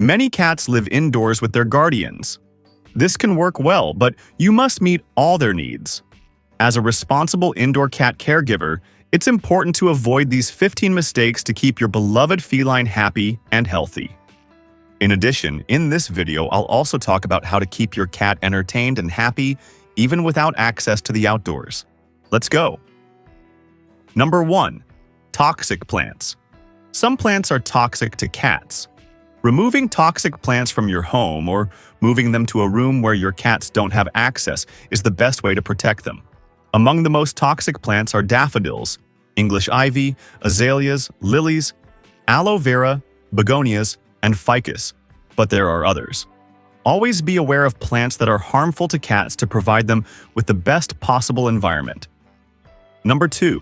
Many cats live indoors with their guardians. This can work well, but you must meet all their needs. As a responsible indoor cat caregiver, it's important to avoid these 15 mistakes to keep your beloved feline happy and healthy. In addition, in this video, I'll also talk about how to keep your cat entertained and happy even without access to the outdoors. Let's go! Number 1. Toxic plants. Some plants are toxic to cats. Removing toxic plants from your home or moving them to a room where your cats don't have access is the best way to protect them. Among the most toxic plants are daffodils, English ivy, azaleas, lilies, aloe vera, begonias, and ficus, but there are others. Always be aware of plants that are harmful to cats to provide them with the best possible environment. Number 2.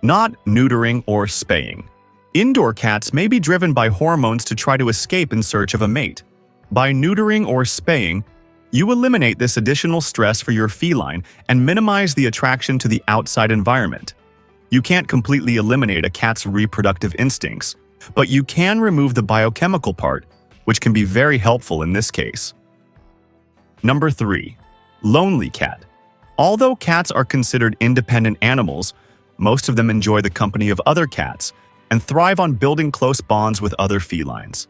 Not neutering or spaying. Indoor cats may be driven by hormones to try to escape in search of a mate. By neutering or spaying, you eliminate this additional stress for your feline and minimize the attraction to the outside environment. You can't completely eliminate a cat's reproductive instincts, but you can remove the biochemical part, which can be very helpful in this case. Number 3. Lonely cat. Although cats are considered independent animals, most of them enjoy the company of other cats and thrive on building close bonds with other felines.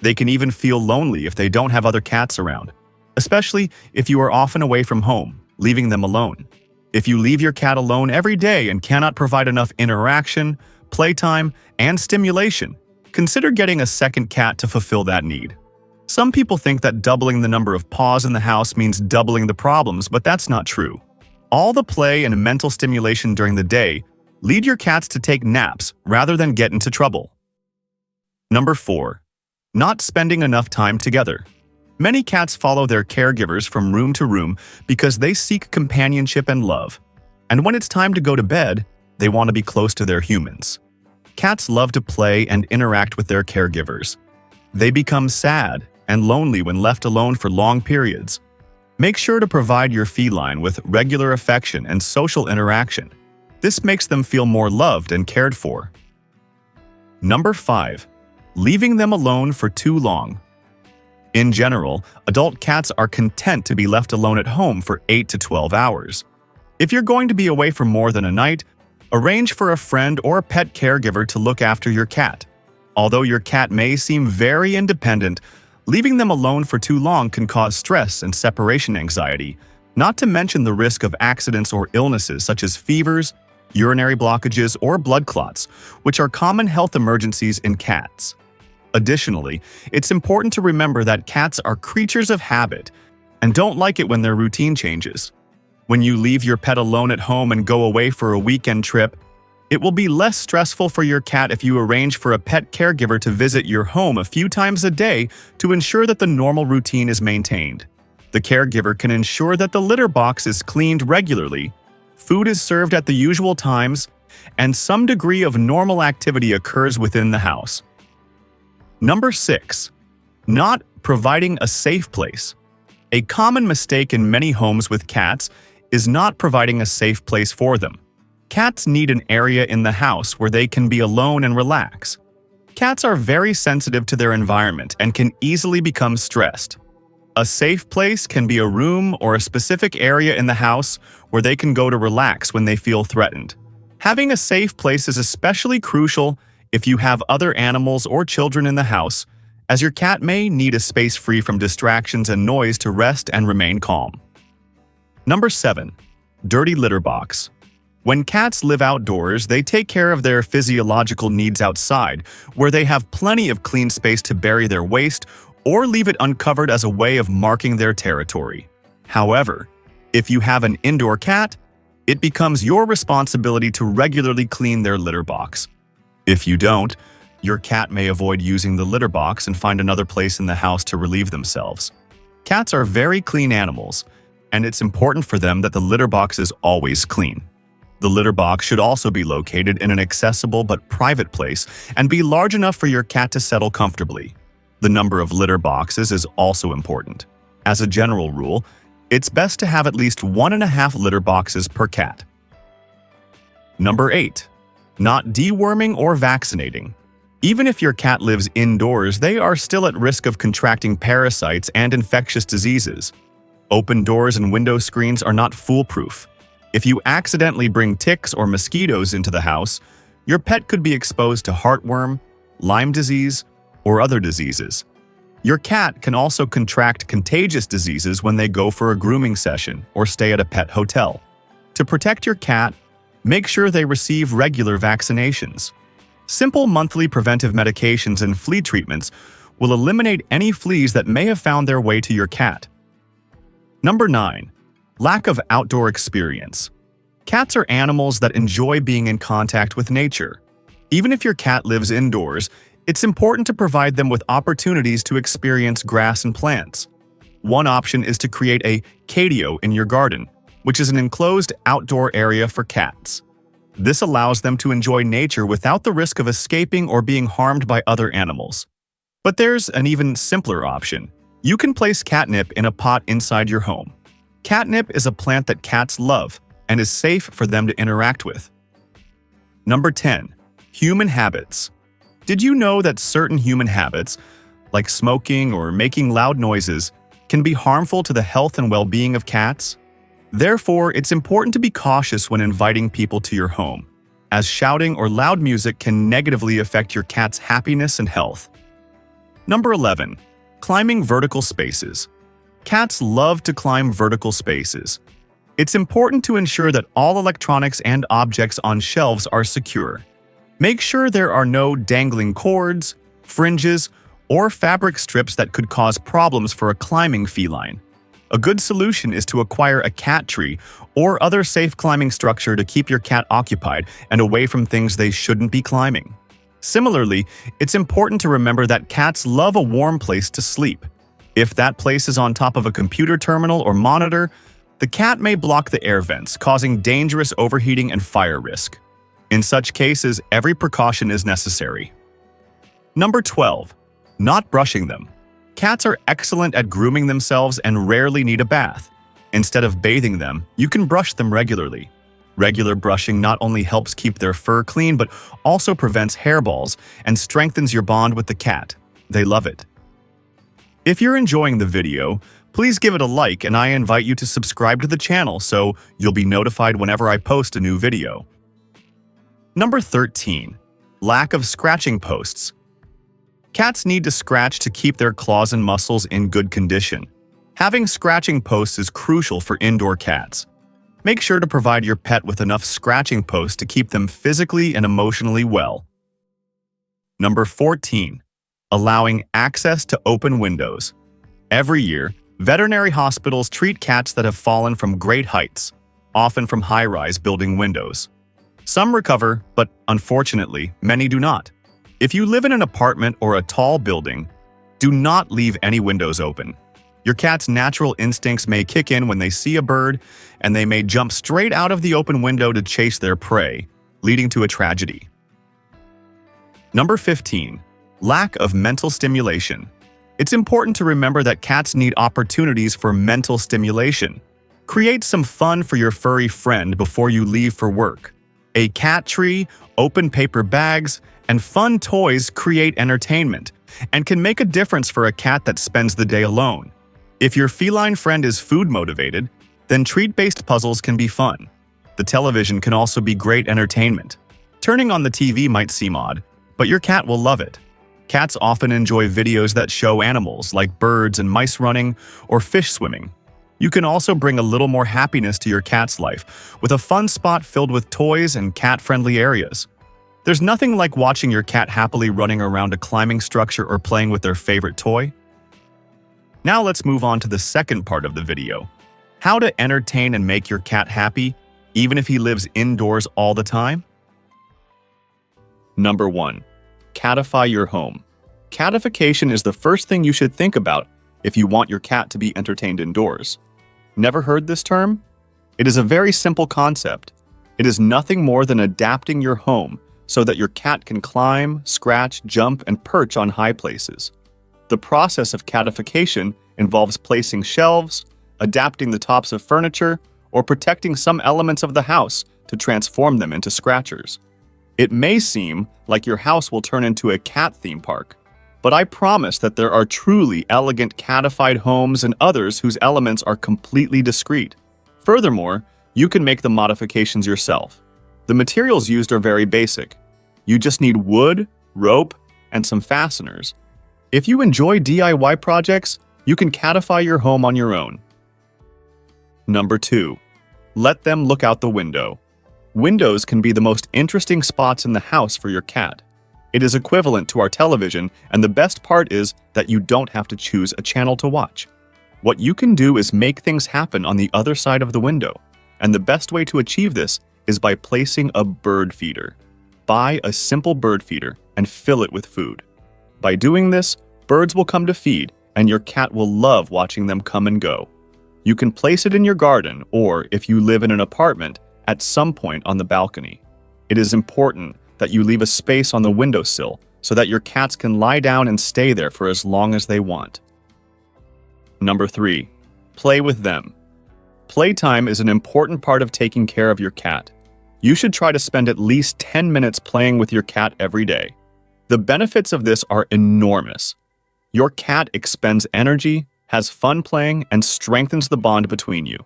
They can even feel lonely if they don't have other cats around, especially if you are often away from home, leaving them alone. If you leave your cat alone every day and cannot provide enough interaction, playtime, and stimulation, consider getting a second cat to fulfill that need. Some people think that doubling the number of paws in the house means doubling the problems, but that's not true. All the play and mental stimulation during the day lead your cats to take naps rather than get into trouble. Number 4. Not spending enough time together. Many cats follow their caregivers from room to room because they seek companionship and love. And when it's time to go to bed, they want to be close to their humans. Cats love to play and interact with their caregivers. They become sad and lonely when left alone for long periods. Make sure to provide your feline with regular affection and social interaction. This makes them feel more loved and cared for. Number 5. Leaving them alone for too long. In general, adult cats are content to be left alone at home for 8 to 12 hours. If you're going to be away for more than a night, arrange for a friend or a pet caregiver to look after your cat. Although your cat may seem very independent, leaving them alone for too long can cause stress and separation anxiety, not to mention the risk of accidents or illnesses such as fevers, urinary blockages, or blood clots, which are common health emergencies in cats. Additionally, it's important to remember that cats are creatures of habit and don't like it when their routine changes. When you leave your pet alone at home and go away for a weekend trip, it will be less stressful for your cat if you arrange for a pet caregiver to visit your home a few times a day to ensure that the normal routine is maintained. The caregiver can ensure that the litter box is cleaned regularly, food is served at the usual times, and some degree of normal activity occurs within the house. Number 6. Not providing a safe place. A common mistake in many homes with cats is not providing a safe place for them. Cats need an area in the house where they can be alone and relax. Cats are very sensitive to their environment and can easily become stressed. A safe place can be a room or a specific area in the house where they can go to relax when they feel threatened. Having a safe place is especially crucial if you have other animals or children in the house, as your cat may need a space free from distractions and noise to rest and remain calm. Number 7. Dirty litter box. When cats live outdoors, they take care of their physiological needs outside, where they have plenty of clean space to bury their waste or leave it uncovered as a way of marking their territory. However, if you have an indoor cat, it becomes your responsibility to regularly clean their litter box. If you don't, your cat may avoid using the litter box and find another place in the house to relieve themselves. Cats are very clean animals, and it's important for them that the litter box is always clean. The litter box should also be located in an accessible but private place and be large enough for your cat to settle comfortably. The number of litter boxes is also important. As a general rule, it's best to have at least 1.5 litter boxes per cat. Number 8. Not deworming or vaccinating. Even if your cat lives indoors, they are still at risk of contracting parasites and infectious diseases. Open doors and window screens are not foolproof. If you accidentally bring ticks or mosquitoes into the house, your pet could be exposed to heartworm, Lyme disease, or other diseases. Your cat can also contract contagious diseases when they go for a grooming session or stay at a pet hotel. To protect your cat, make sure they receive regular vaccinations. Simple monthly preventive medications and flea treatments will eliminate any fleas that may have found their way to your cat. Number 9. Lack of outdoor experience. Cats are animals that enjoy being in contact with nature. Even if your cat lives indoors, it's important to provide them with opportunities to experience grass and plants. One option is to create a catio in your garden, which is an enclosed outdoor area for cats. This allows them to enjoy nature without the risk of escaping or being harmed by other animals. But there's an even simpler option. You can place catnip in a pot inside your home. Catnip is a plant that cats love and is safe for them to interact with. Number 10. Human habits. Did you know that certain human habits, like smoking or making loud noises, can be harmful to the health and well-being of cats? Therefore, it's important to be cautious when inviting people to your home, as shouting or loud music can negatively affect your cat's happiness and health. Number 11. Climbing vertical spaces. Cats love to climb vertical spaces. It's important to ensure that all electronics and objects on shelves are secure. Make sure there are no dangling cords, fringes, or fabric strips that could cause problems for a climbing feline. A good solution is to acquire a cat tree or other safe climbing structure to keep your cat occupied and away from things they shouldn't be climbing. Similarly, it's important to remember that cats love a warm place to sleep. If that place is on top of a computer terminal or monitor, the cat may block the air vents, causing dangerous overheating and fire risk. In such cases, every precaution is necessary. Number 12. Not brushing them. Cats are excellent at grooming themselves and rarely need a bath. Instead of bathing them, you can brush them regularly. Regular brushing not only helps keep their fur clean, but also prevents hairballs and strengthens your bond with the cat. They love it. If you're enjoying the video, please give it a like, and I invite you to subscribe to the channel so you'll be notified whenever I post a new video. Number 13. Lack of scratching posts. Cats need to scratch to keep their claws and muscles in good condition. Having scratching posts is crucial for indoor cats. Make sure to provide your pet with enough scratching posts to keep them physically and emotionally well. Number 14. Allowing access to open windows. Every year, veterinary hospitals treat cats that have fallen from great heights, often from high-rise building windows. Some recover, but unfortunately, many do not. If you live in an apartment or a tall building, do not leave any windows open. Your cat's natural instincts may kick in when they see a bird, and they may jump straight out of the open window to chase their prey, leading to a tragedy. Number 15. Lack of mental stimulation. It's important to remember that cats need opportunities for mental stimulation. Create some fun for your furry friend before you leave for work. A cat tree, open paper bags, and fun toys create entertainment and can make a difference for a cat that spends the day alone. If your feline friend is food-motivated, then treat-based puzzles can be fun. The television can also be great entertainment. Turning on the TV might seem odd, but your cat will love it. Cats often enjoy videos that show animals like birds and mice running or fish swimming. You can also bring a little more happiness to your cat's life with a fun spot filled with toys and cat-friendly areas. There's nothing like watching your cat happily running around a climbing structure or playing with their favorite toy. Now let's move on to the second part of the video. How to entertain and make your cat happy, even if he lives indoors all the time? Number 1. Catify your home. Catification is the first thing you should think about if you want your cat to be entertained indoors. Never heard this term? It is a very simple concept. It is nothing more than adapting your home so that your cat can climb, scratch, jump, and perch on high places. The process of catification involves placing shelves, adapting the tops of furniture, or protecting some elements of the house to transform them into scratchers. It may seem like your house will turn into a cat theme park, but I promise that there are truly elegant catified homes and others whose elements are completely discreet. Furthermore, you can make the modifications yourself. The materials used are very basic. You just need wood, rope, and some fasteners. If you enjoy DIY projects, you can catify your home on your own. Number 2. Let them look out the window. Windows can be the most interesting spots in the house for your cat. It is equivalent to our television, and the best part is that you don't have to choose a channel to watch. What you can do is make things happen on the other side of the window, and the best way to achieve this is by placing a bird feeder. Buy a simple bird feeder and fill it with food. By doing this, birds will come to feed, and your cat will love watching them come and go. You can place it in your garden, or if you live in an apartment, at some point on the balcony. It is important that you leave a space on the windowsill so that your cats can lie down and stay there for as long as they want. Number 3. Play with them. Playtime is an important part of taking care of your cat. You should try to spend at least 10 minutes playing with your cat every day. The benefits of this are enormous. Your cat expends energy, has fun playing, and strengthens the bond between you.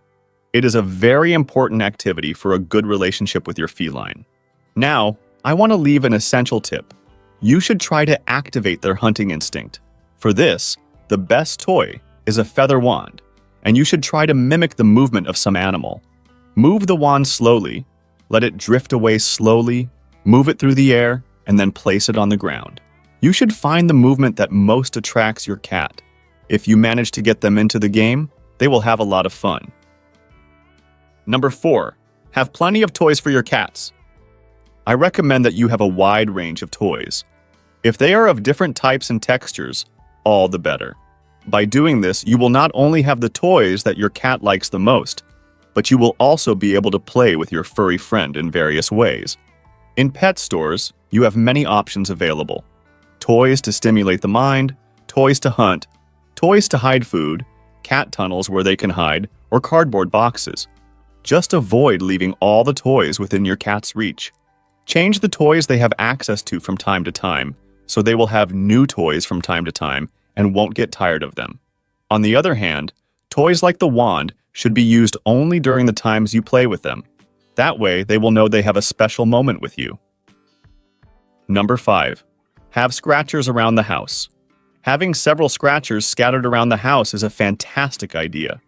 It is a very important activity for a good relationship with your feline. Now, I want to leave an essential tip. You should try to activate their hunting instinct. For this, the best toy is a feather wand, and you should try to mimic the movement of some animal. Move the wand slowly, let it drift away slowly, move it through the air, and then place it on the ground. You should find the movement that most attracts your cat. If you manage to get them into the game, they will have a lot of fun. Number 4. Have plenty of toys for your cats. I recommend that you have a wide range of toys. If they are of different types and textures, all the better. By doing this, you will not only have the toys that your cat likes the most, but you will also be able to play with your furry friend in various ways. In pet stores, you have many options available. Toys to stimulate the mind, toys to hunt, toys to hide food, cat tunnels where they can hide, or cardboard boxes. Just avoid leaving all the toys within your cat's reach. Change the toys they have access to from time to time, so they will have new toys from time to time and won't get tired of them. On the other hand, toys like the wand should be used only during the times you play with them. That way, they will know they have a special moment with you. Number 5. Have scratchers around the house. Having several scratchers scattered around the house is a fantastic idea.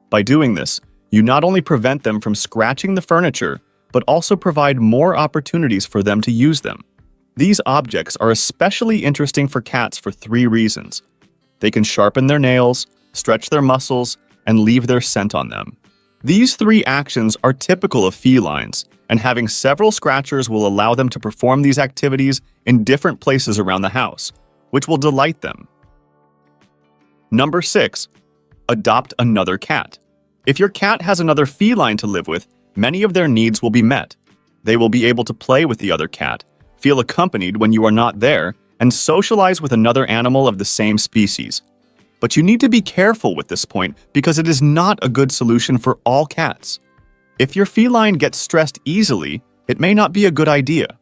By doing this, you not only prevent them from scratching the furniture, but also provide more opportunities for them to use them. These objects are especially interesting for cats for 3 reasons. They can sharpen their nails, stretch their muscles, and leave their scent on them. These 3 actions are typical of felines, and having several scratchers will allow them to perform these activities in different places around the house, which will delight them. Number 6. Adopt another cat. If your cat has another feline to live with, many of their needs will be met. They will be able to play with the other cat, feel accompanied when you are not there, and socialize with another animal of the same species. But you need to be careful with this point because it is not a good solution for all cats. If your feline gets stressed easily, it may not be a good idea.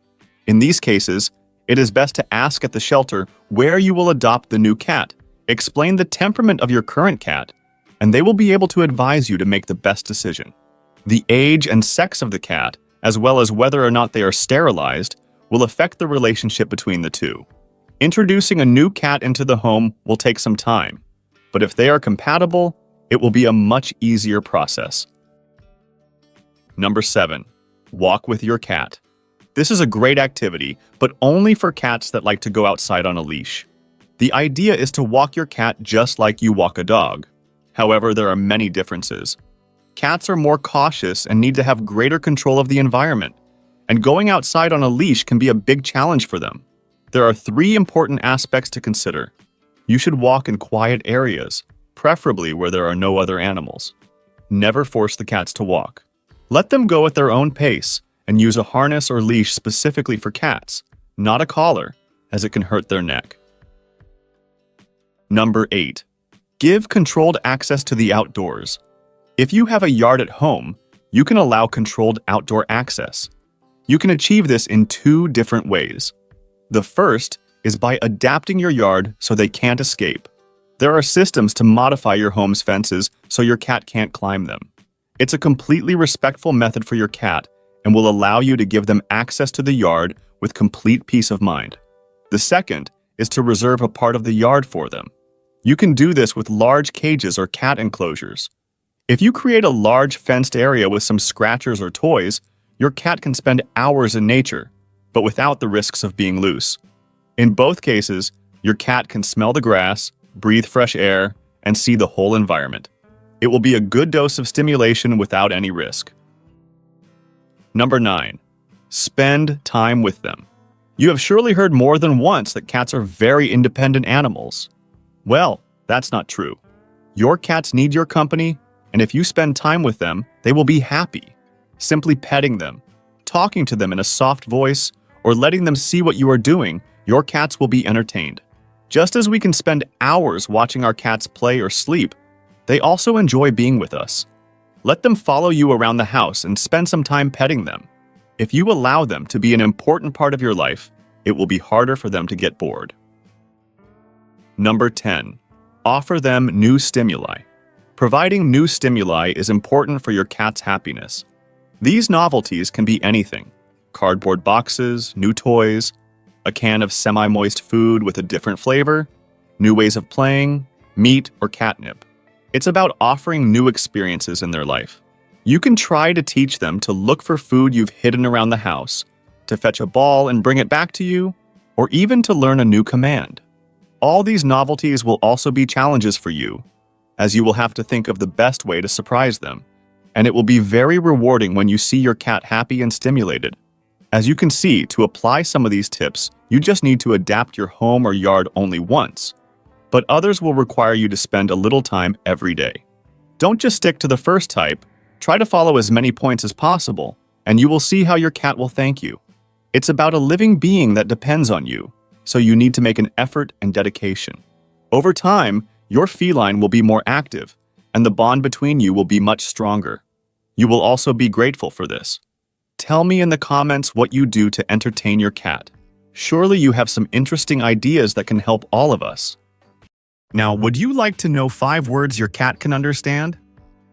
In these cases, it is best to ask at the shelter where you will adopt the new cat, explain the temperament of your current cat, and they will be able to advise you to make the best decision. The age and sex of the cat, as well as whether or not they are sterilized, will affect the relationship between the two. Introducing a new cat into the home will take some time, but if they are compatible, it will be a much easier process. Number 7. Walk with your cat. This is a great activity, but only for cats that like to go outside on a leash. The idea is to walk your cat just like you walk a dog. However, there are many differences. Cats are more cautious and need to have greater control of the environment, and going outside on a leash can be a big challenge for them. There are 3 important aspects to consider. You should walk in quiet areas, preferably where there are no other animals. Never force the cats to walk. Let them go at their own pace and use a harness or leash specifically for cats, not a collar, as it can hurt their neck. Number 8. Give controlled access to the outdoors. If you have a yard at home, you can allow controlled outdoor access. You can achieve this in two different ways. The first is by adapting your yard so they can't escape. There are systems to modify your home's fences so your cat can't climb them. It's a completely respectful method for your cat and will allow you to give them access to the yard with complete peace of mind. The second is to reserve a part of the yard for them. You can do this with large cages or cat enclosures. If you create a large fenced area with some scratchers or toys, your cat can spend hours in nature, but without the risks of being loose. In both cases, your cat can smell the grass, breathe fresh air, and see the whole environment. It will be a good dose of stimulation without any risk. Number 9. Spend time with them. You have surely heard more than once that cats are very independent animals. Well, that's not true. Your cats need your company, and if you spend time with them, they will be happy. Simply petting them, talking to them in a soft voice, or letting them see what you are doing, your cats will be entertained. Just as we can spend hours watching our cats play or sleep, they also enjoy being with us. Let them follow you around the house and spend some time petting them. If you allow them to be an important part of your life, it will be harder for them to get bored. Number 10. Offer them new stimuli. Providing new stimuli is important for your cat's happiness. These novelties can be anything: cardboard boxes, new toys, a can of semi-moist food with a different flavor, new ways of playing, meat, or catnip. It's about offering new experiences in their life. You can try to teach them to look for food you've hidden around the house, to fetch a ball and bring it back to you, or even to learn a new command. All these novelties will also be challenges for you, as you will have to think of the best way to surprise them, and it will be very rewarding when you see your cat happy and stimulated. As you can see, to apply some of these tips, you just need to adapt your home or yard only once, but others will require you to spend a little time every day. Don't just stick to the first type, try to follow as many points as possible, and you will see how your cat will thank you. It's about a living being that depends on you, so you need to make an effort and dedication. Over time, your feline will be more active, and the bond between you will be much stronger. You will also be grateful for this. Tell me in the comments what you do to entertain your cat. Surely you have some interesting ideas that can help all of us. Now, would you like to know 5 words your cat can understand?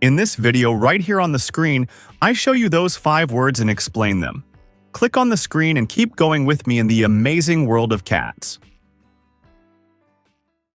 In this video right here on the screen, I show you those 5 words and explain them. Click on the screen and keep going with me in the amazing world of cats.